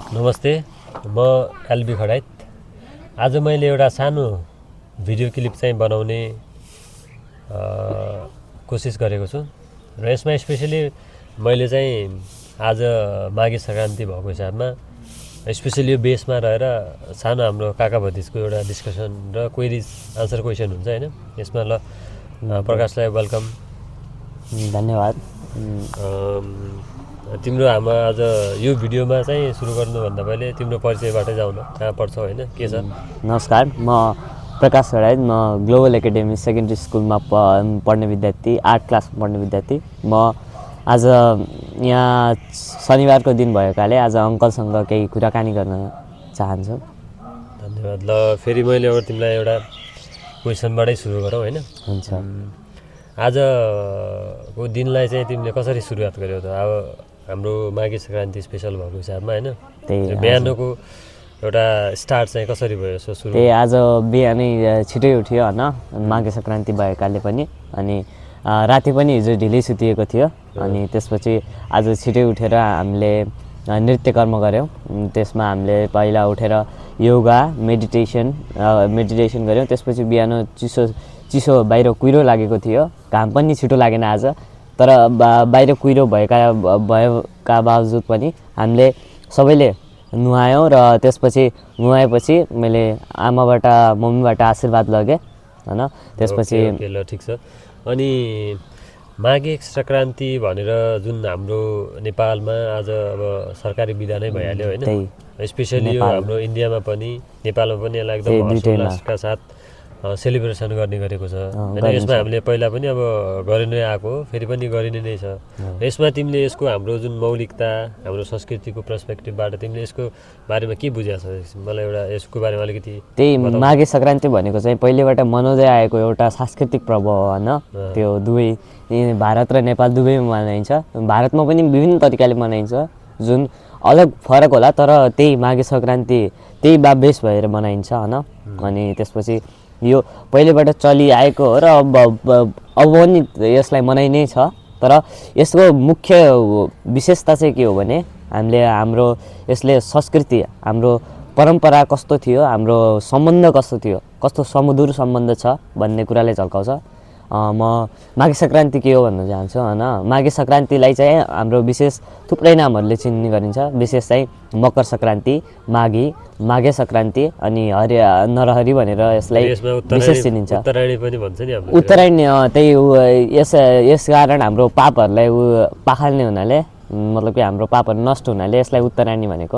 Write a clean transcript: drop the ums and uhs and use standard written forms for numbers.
नमस्ते, म एलबी खडाइत। आज मैले एउटा सानो भिडियो क्लिप चाहिँ बनाउने कोसिस गरेको छु र यसमा स्पेसली मैले चाहिँ आज माघे सङ्क्रान्ति भएको हिसाबमा स्पेसली यो बेसमा रहेर सानो हाम्रो काका भतिजको एउटा डिस्कसन र क्वेरिज आन्सर क्वेसन हुन्छ हैन। यसमा ल प्रकाशलाई वेलकम, धन्यवाद। तिम्रो हाम्रो आज यो भिडियोमा चाहिँ सुरु गर्नुभन्दा पहिले तिम्रो परिचयबाटै जाउँ न, कहाँ पढ्छौ हैन, के छ? नमस्कार, म प्रकाश खडाइत। म ग्लोबल एकाडेमी सेकेन्डरी स्कुलमा पढ्ने विद्यार्थी, 8 क्लासमा पढ्ने विद्यार्थी। म आज यहाँ शनिबारको दिन भएकाले आज अङ्कलसँग केही कुराकानी गर्न चाहन्छु। धन्यवाद। ल फेरि मैले अब तिमीलाई एउटा क्वेसनबाटै सुरु गरौँ हैन? हुन्छ। आजको दिनलाई चाहिँ तिमीले कसरी सुरुवात गर्यौ त? अब हाम्रो माघे सङ्क्रान्ति स्पेसल भएको हिसाबमा हैन, त्यही बिहानको एउटा स्टार्ट चाहिँ कसरी भयो यसो सुरु? त्यही आज बिहानै छिटै उठ्यो होइन, माघे सङ्क्रान्ति भएकाले पनि। अनि राति पनि हिजो ढिलै सुतिएको थियो। अनि त्यसपछि आज छिटै उठेर हामीले नृत्य कर्म गऱ्यौँ। त्यसमा हामीले पहिला उठेर योगा मेडिटेसन गऱ्यौँ। त्यसपछि बिहान चिसो बाहिर कुहिरो लागेको थियो, घाम पनि छिटो लागेन आज। तर बाहिर कुहिरो भएका बावजुद पनि हामीले सबैले नुहायौँ र त्यसपछि नुहाएपछि मैले मम्मीबाट आशीर्वाद लगेँ होइन। त्यसपछि ल ठिक छ। अनि माघे सङ्क्रान्ति भनेर जुन हाम्रो नेपालमा आज अब सरकारी बिदा नै भइहाल्यो होइन, स्पेसली यो हाम्रो इन्डियामा पनि नेपालमा पनि यसलाई एकदम हर्षोल्लासका साथ सेलिब्रेसन गर्ने गरेको छ होइन। यसमा हामीले पहिला पनि अब गरि नै आएको, फेरि पनि गरिने नै छ। यसमा तिमीले यसको हाम्रो जुन मौलिकता, हाम्रो संस्कृतिको पर्सपेक्टिभबाट तिमीले यसको बारेमा के बुझेको छ? मलाई एउटा यसको बारेमा अलिकति त्यही माघे सङ्क्रान्ति भनेको चाहिँ पहिलेबाट मनाउँदै आएको एउटा सांस्कृतिक पर्व हो होइन। त्यो दुवै भारत र नेपाल दुवैमा मनाइन्छ। भारतमा पनि विभिन्न तरिकाले मनाइन्छ, जुन अलग फरक होला, तर त्यही माघे सङ्क्रान्ति त्यही बेस भएर मनाइन्छ होइन। अनि त्यसपछि यो पहिलेबाट चलिआएको हो र अब पनि यसलाई मनाइनै छ। तर यसको मुख्य विशेषता चाहिँ के हो भने यसले संस्कृति, हाम्रो परम्परा कस्तो थियो, हाम्रो सम्बन्ध कस्तो थियो, कस्तो सुमधुर सम्बन्ध छ भन्ने कुरालाई झल्काउँछ। म माघे सङ्क्रान्ति के हो भन्न चाहन्छु होइन। माघे सङ्क्रान्तिलाई चाहिँ हाम्रो विशेष थुप्रै नामहरूले चिन्ने गरिन्छ। विशेष चाहिँ मकर सङ्क्रान्ति, माघे सङ्क्रान्ति अनि नरहरी भनेर यसलाई विशेष चिनिन्छ। उत्तरायणी पनि भन्छ नि हाम्रो। उत्तरायणी त्यही यस कारण हाम्रो पापहरूलाई पाखाल्ने हुनाले, मतलब कि हाम्रो पापहरू नष्ट हुनाले यसलाई उत्तरायणी भनेको।